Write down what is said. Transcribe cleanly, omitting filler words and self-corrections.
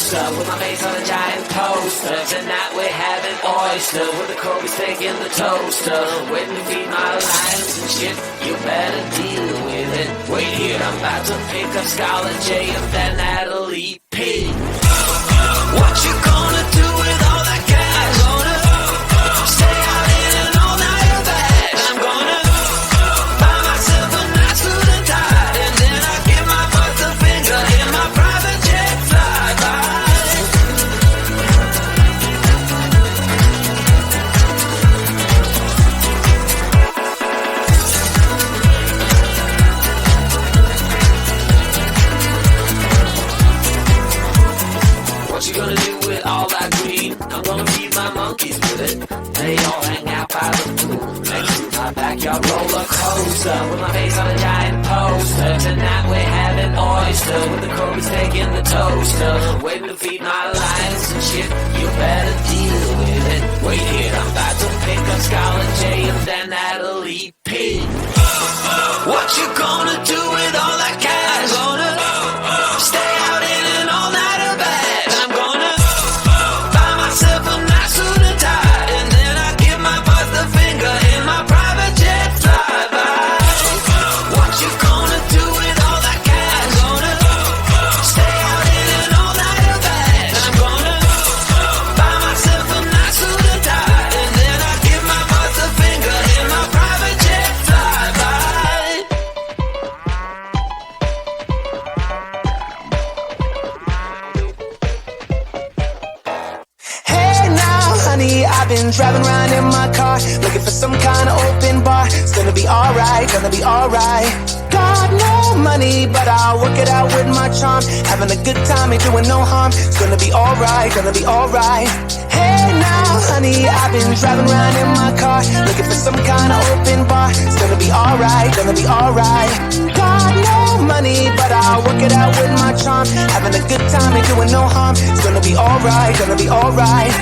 closer with my face on a giant poster. Tonight we're having oysters with the Kobe's taking the toaster. Waiting to feed my lions and shit, you better deal with it. Wait here, I'm about to pick up Scarlett J and then Natalie P. What you gonna do with all that cash? Gonna stay out in an all-nighter bag. I'm gonna buy myself a nice suit and tie, and then I give my butt the finger in my private jet flyby. What you gonna do with all that green? I'm gonna feed my monkeys with it. They all hang out by the pool next to my backyard roller coaster with my face on a giant poster. Tonight we're having oyster with the Kobe's taking the toaster. Waiting to feed my lions and shit, you better deal with it. Wait here, I'm about to pick up Scarlett J and then Natalie P. What you gonna do with all that cash? Gonna stay out in an all-nighter bag. I'm gonna buy myself a nice suit and tie, and then I give my butt the finger in my private jet flyby. What you gonna do with all that cash? Gonna stay out in an all-nighter bag. I'm gonna buy myself a nice suit and tie, and then I give my butt the finger in my private jet flyby. Hey now, honey, I've been driving around in my car, looking for some kind of open bar. It's gonna be alright, gonna be alright. Got no money, but I'll work it out with my charm. Having a good time, ain't doing no harm. It's gonna be alright, gonna be alright. Hey now, honey, I've been driving around in my car, looking for some kind of open bar. It's gonna be alright, gonna be alright. Got no money, but I'll work it out with my charm. Having a good time, ain't doing no harm. It's gonna be alright, gonna be alright.